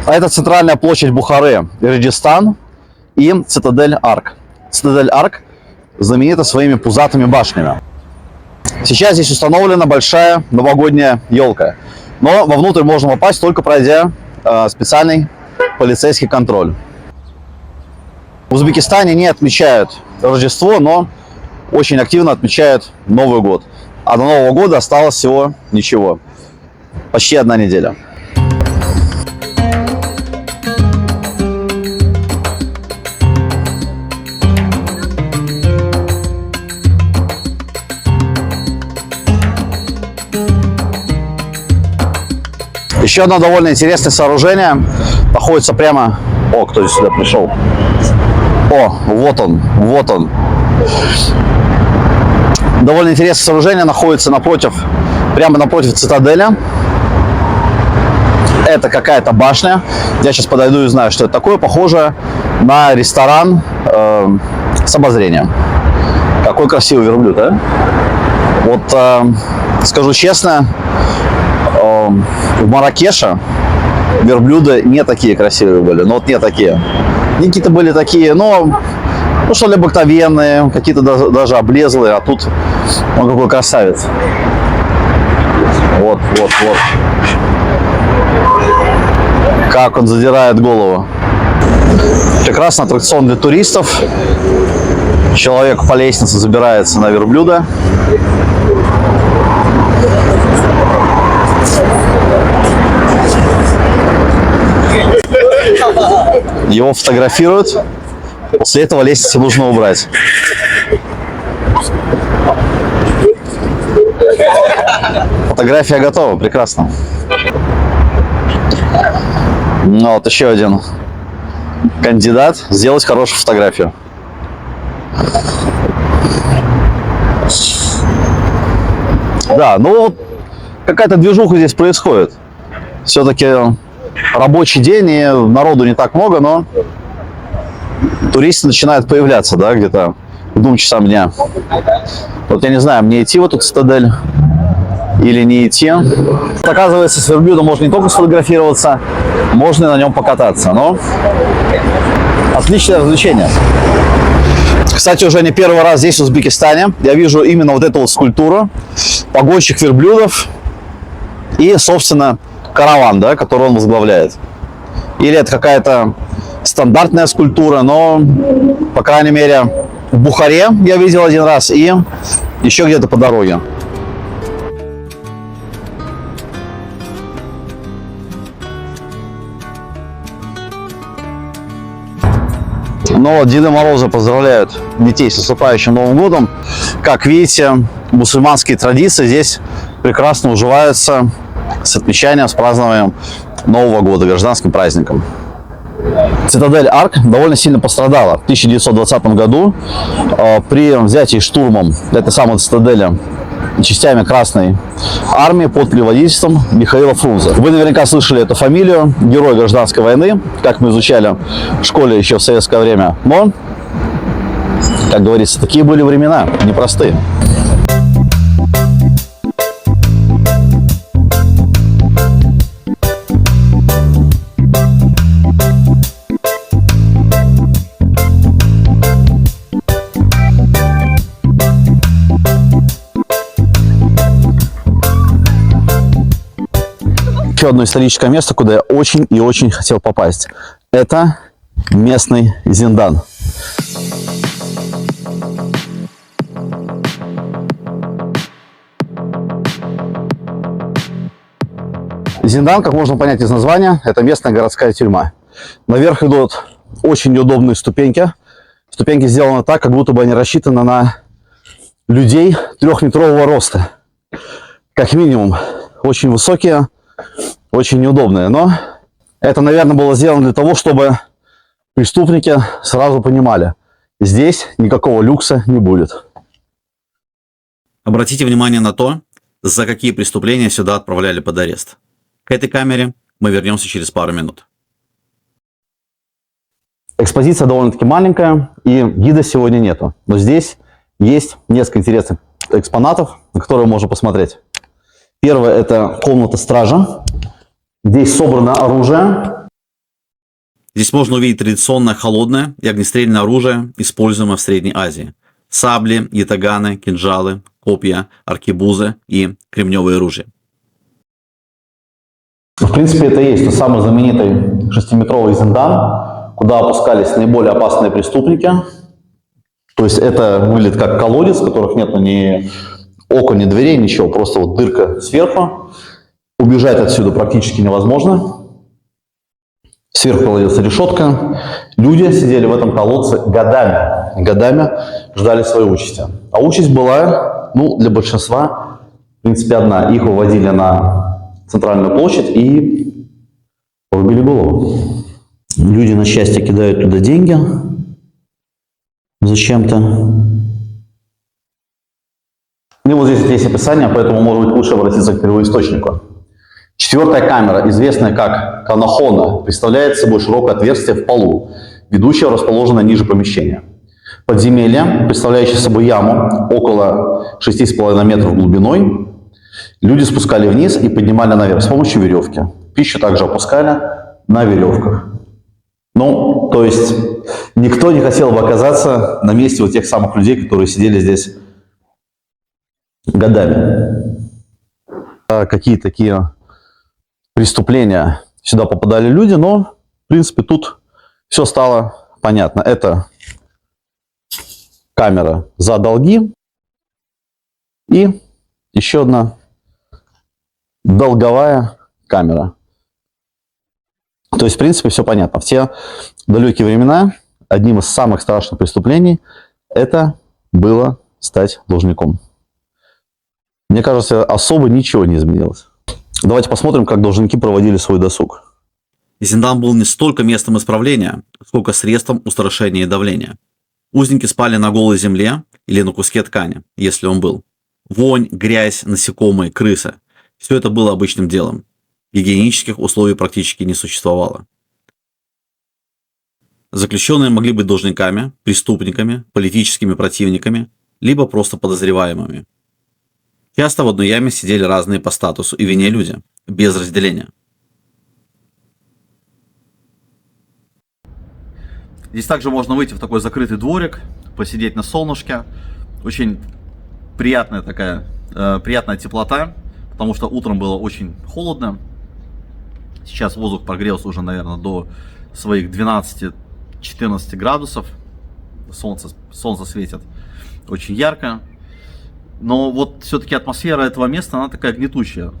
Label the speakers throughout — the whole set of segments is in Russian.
Speaker 1: А это центральная площадь Бухары, Раджастан и Цитадель Арк. Цитадель Арк знаменита своими пузатыми башнями. Сейчас здесь установлена большая новогодняя елка, но вовнутрь можно попасть только пройдя специальный полицейский контроль. В Узбекистане не отмечают Рождество, но очень активно отмечают Новый год. А до Нового года осталось всего ничего. Почти 1 неделя. Еще одно довольно интересное сооружение находится прямо... О, кто сюда пришел? О, вот он, вот он. Довольно интересное сооружение находится прямо напротив цитадели. Это какая-то башня. Я сейчас подойду и знаю, что это такое. Похоже на ресторан с обозрением. Какой красивый верблюд, а? Вот, скажу честно, в Марракеше верблюды не такие красивые были. Ну вот не такие. Какие-то были такие, ну что ли, обыкновенные, какие-то даже облезлые, а тут он какой красавец. Вот. Как он задирает голову. Прекрасный аттракцион для туристов. Человек по лестнице забирается на верблюда. Его фотографируют. После этого лестницу нужно убрать. Фотография готова, прекрасно. Ну вот еще один кандидат сделать хорошую фотографию. Да, ну какая-то движуха здесь происходит. Все-таки рабочий день, и народу не так много, но туристы начинают появляться, да, где-то к 2 часам дня. Вот я не знаю, мне идти в эту цитадель или не идти. Оказывается, с верблюдом можно не только сфотографироваться, можно и на нем покататься. Но отличное развлечение. Кстати, уже не первый раз здесь, в Узбекистане, я вижу именно вот эту вот скульптуру погонщик верблюдов и, собственно, караван, да, который он возглавляет. Или это какая-то стандартная скульптура, но, по крайней мере, в Бухаре я видел 1 раз и еще где-то по дороге. Но Деды Морозы поздравляют детей с наступающим Новым годом. Как видите, мусульманские традиции здесь прекрасно уживаются с отмечанием, с празднованием Нового года, гражданским праздником. Цитадель Арк довольно сильно пострадала в 1920 году при взятии штурмом этой самой цитадели частями Красной Армии под предводительством Михаила Фрунзе. Вы наверняка слышали эту фамилию, герой гражданской войны, как мы изучали в школе еще в советское время. Но, как говорится, такие были времена, непростые. Еще одно историческое место, куда я очень и очень хотел попасть. Это местный Зиндан. Зиндан, как можно понять из названия, это местная городская тюрьма. Наверх идут очень неудобные ступеньки. Ступеньки сделаны так, как будто бы они рассчитаны на людей 3-метрового роста. Как минимум, очень высокие, очень неудобные. Но это, наверное, было сделано для того, чтобы преступники сразу понимали, здесь никакого люкса не будет.
Speaker 2: Обратите внимание на то, за какие преступления сюда отправляли под арест. К этой камере мы вернемся через пару минут.
Speaker 1: Экспозиция довольно-таки маленькая, и гида сегодня нету. Но здесь есть несколько интересных экспонатов, на которые можно посмотреть. Первое – это комната стража. Здесь собрано оружие.
Speaker 2: Здесь можно увидеть традиционное холодное и огнестрельное оружие, используемое в Средней Азии. Сабли, ятаганы, кинжалы, копья, аркебузы и кремневые ружья.
Speaker 1: В принципе, это и есть тот самый знаменитый 6-метровый Зиндан, куда опускались наиболее опасные преступники. То есть это выглядит как колодец, в которых нет ни окон, ни дверей, ничего, просто вот дырка сверху. Убежать отсюда практически невозможно. Сверху кладется решетка. Люди сидели в этом колодце годами. Годами ждали своей участи. А участь была, для большинства, в принципе, одна. Их выводили на центральную площадь и рубили голову. Люди на счастье кидают туда деньги. Зачем-то. Вот здесь есть описание, поэтому, может быть, лучше обратиться к первоисточнику. 4-я камера, известная как канахона, представляет собой широкое отверстие в полу, ведущее расположенное ниже помещения. Подземелье, представляющее собой яму около 6,5 метров глубиной, люди спускали вниз и поднимали наверх с помощью веревки. Пищу также опускали на веревках. То есть никто не хотел бы оказаться на месте вот тех самых людей, которые сидели здесь годами. Какие такие преступления сюда попадали люди, но, в принципе, тут все стало понятно. Это камера за долги и еще одна долговая камера. То есть, в принципе, все понятно. В те далекие времена одним из самых страшных преступлений это было стать должником. Мне кажется, особо ничего не изменилось. Давайте посмотрим, как должники проводили свой досуг.
Speaker 2: Зиндан был не столько местом исправления, сколько средством устрашения и давления. Узники спали на голой земле или на куске ткани, если он был. Вонь, грязь, насекомые, крысы – все это было обычным делом. Гигиенических условий практически не существовало. Заключенные могли быть должниками, преступниками, политическими противниками, либо просто подозреваемыми. Часто в одной яме сидели разные по статусу и вине люди, без разделения. Здесь также можно выйти в такой закрытый дворик, посидеть на солнышке. Очень приятная приятная теплота, потому что утром было очень холодно. Сейчас воздух прогрелся уже, наверное, до своих 12-14 градусов. Солнце светит очень ярко. Но вот все-таки атмосфера этого места, она такая гнетущая.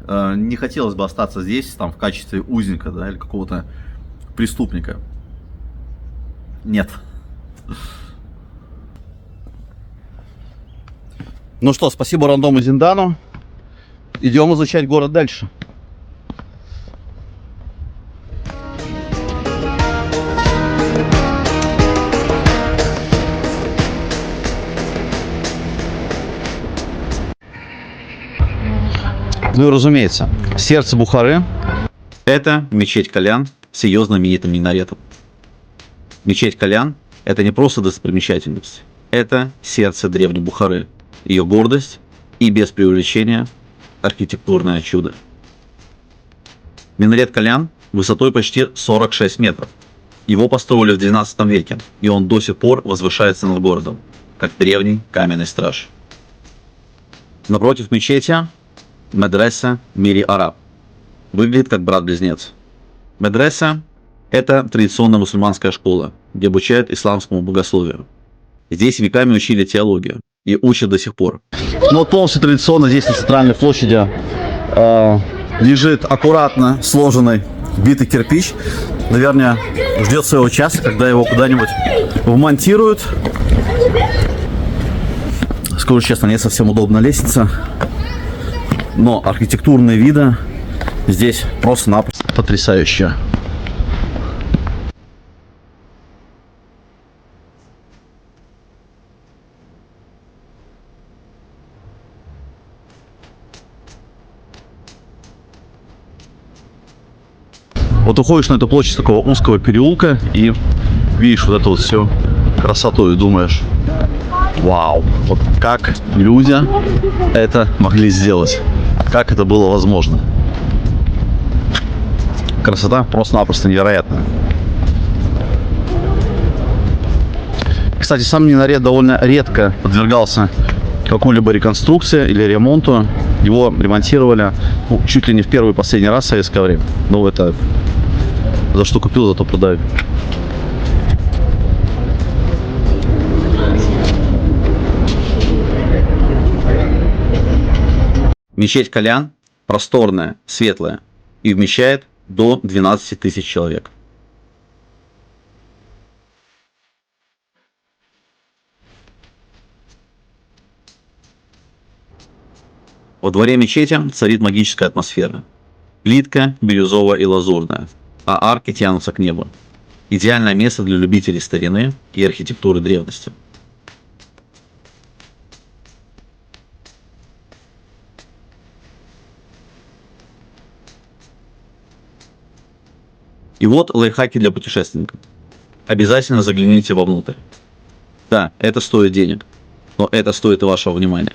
Speaker 2: Не хотелось бы остаться здесь в качестве узника, или какого-то преступника. Нет. Ну что, спасибо рандому Зиндану. Идем изучать город дальше. Ну и разумеется, сердце Бухары – это мечеть Калян с ее знаменитым минаретом. Мечеть Калян – это не просто достопримечательность, это сердце древней Бухары, ее гордость и, без преувеличения, архитектурное чудо. Минарет Калян высотой почти 46 метров. Его построили в 12 веке, и он до сих пор возвышается над городом, как древний каменный страж. Напротив мечети Медресе Мири Араб. Выглядит как брат-близнец. Медресе – это традиционная мусульманская школа, где обучают исламскому богословию. Здесь веками учили теологию и учат до сих пор. Но полностью традиционно здесь на центральной площади лежит аккуратно сложенный битый кирпич. Наверное, ждет своего часа, когда его куда-нибудь вмонтируют. Скажу честно, не совсем удобная лестница. Но архитектурные виды здесь просто-напросто потрясающие. Вот уходишь на эту площадь такого узкого переулка и видишь вот эту вот всю красоту и думаешь: вау, вот как люди это могли сделать, как это было возможно. Красота просто-напросто невероятная.
Speaker 1: Кстати, сам минарет довольно редко подвергался какой-либо реконструкции или ремонту. Его ремонтировали чуть ли не в первый и последний раз в советское время. Ну, это за что купил, зато продаю. Мечеть Кальян просторная, светлая и вмещает до 12 тысяч человек. Во дворе мечети царит магическая атмосфера. Плитка бирюзовая и лазурная, а арки тянутся к небу. Идеальное место для любителей старины и архитектуры древности. И вот лайфхаки для путешественников. Обязательно загляните вовнутрь. Да, это стоит денег, но это стоит и вашего внимания.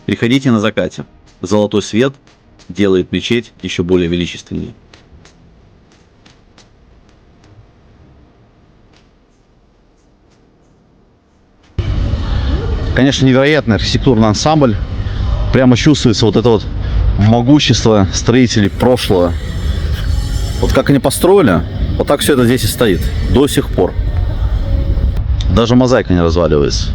Speaker 1: Приходите на закате. Золотой свет делает мечеть еще более величественнее. Конечно, невероятный архитектурный ансамбль. Прямо чувствуется вот это вот могущество строителей прошлого. Вот как они построили, вот так все это здесь и стоит. До сих пор. Даже мозаика не разваливается.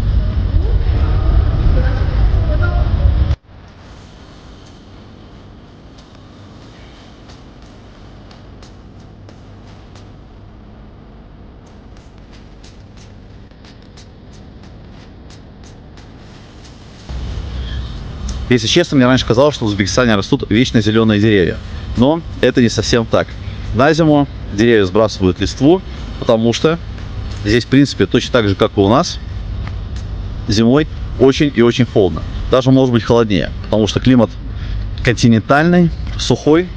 Speaker 1: Если честно, мне раньше казалось, что в Узбекистане растут вечно зеленые деревья. Но это не совсем так. На зиму деревья сбрасывают листву, потому что здесь, в принципе, точно так же, как и у нас, зимой очень и очень холодно. Даже может быть холоднее, потому что климат континентальный, сухой,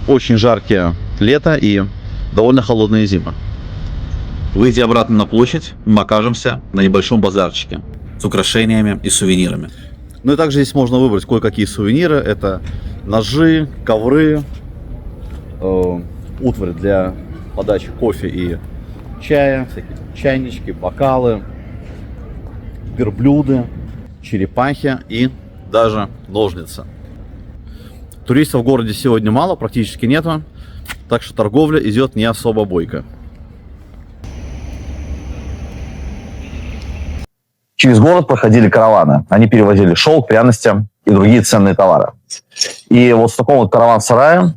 Speaker 1: очень жаркие лето и довольно холодные зимы. Выйдя обратно на площадь, мы окажемся на небольшом базарчике с украшениями и сувенирами. Ну и также здесь можно выбрать кое-какие сувениры. Это ножи, ковры, утварь для подачи кофе и чая, всякие чайнички, бокалы, верблюды, черепахи и даже ножницы. Туристов в городе сегодня мало, практически нету, так что торговля идет не особо бойко.
Speaker 3: Через город проходили караваны. Они перевозили шелк, пряности и другие ценные товары. И вот в таком вот караван-сарае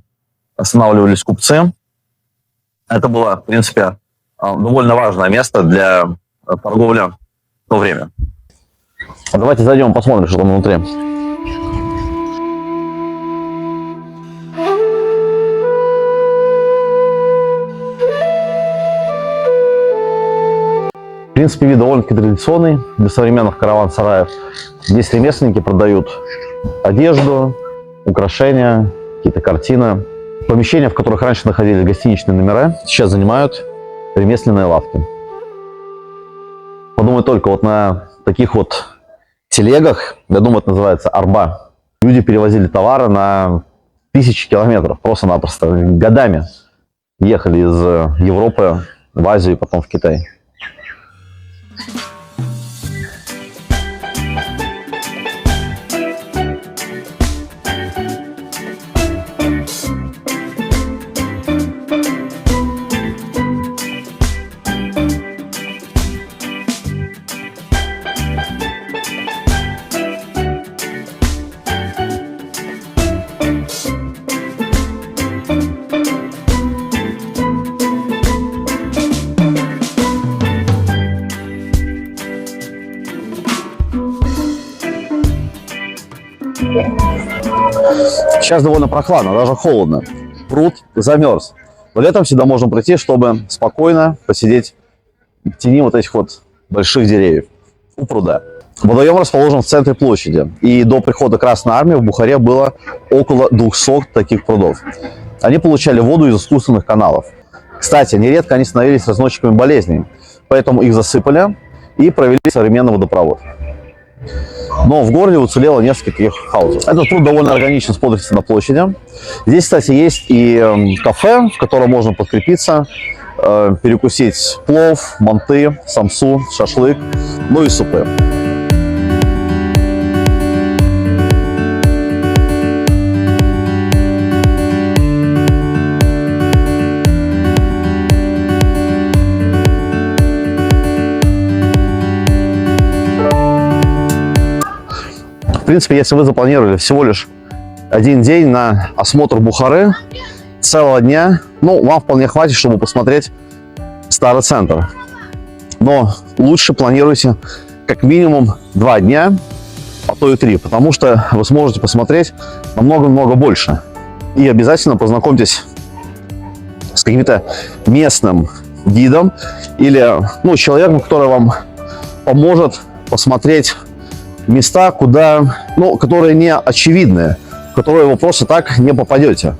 Speaker 3: останавливались купцы. Это было, в принципе, довольно важное место для торговли в то время. Давайте зайдем, посмотрим, что там внутри. В принципе, вид довольно-таки традиционный для современных караван-сараев. Здесь ремесленники продают одежду, украшения, какие-то картины. Помещения, в которых раньше находились гостиничные номера, сейчас занимают ремесленные лавки. Подумай только, вот на таких вот телегах, я думаю, это называется арба, люди перевозили товары на тысячи километров, просто-напросто годами ехали из Европы в Азию и потом в Китай. Сейчас довольно прохладно, даже холодно. Пруд замерз. Но летом всегда можно прийти, чтобы спокойно посидеть в тени вот этих вот больших деревьев у пруда. Водоем расположен в центре площади. И до прихода Красной Армии в Бухаре было около 200 таких прудов. Они получали воду из искусственных каналов. Кстати, нередко они становились разносчиками болезней. Поэтому их засыпали и провели современный водопровод. Но в городе уцелело несколько таких хаусов. Этот пруд довольно органично смотрится на площади. Здесь, кстати, есть и кафе, в котором можно подкрепиться перекусить плов, манты, самсу, шашлык, ну и супы. В принципе, если вы запланировали всего лишь один день на осмотр Бухары, целого дня, ну, вам вполне хватит, чтобы посмотреть старый центр. Но лучше планируйте как минимум 2 дня, а то и 3, потому что вы сможете посмотреть намного-много больше. И обязательно познакомьтесь с каким-то местным гидом или, ну, человеком, который вам поможет посмотреть места, куда, ну, которые не очевидные, в которые вы просто так не попадете.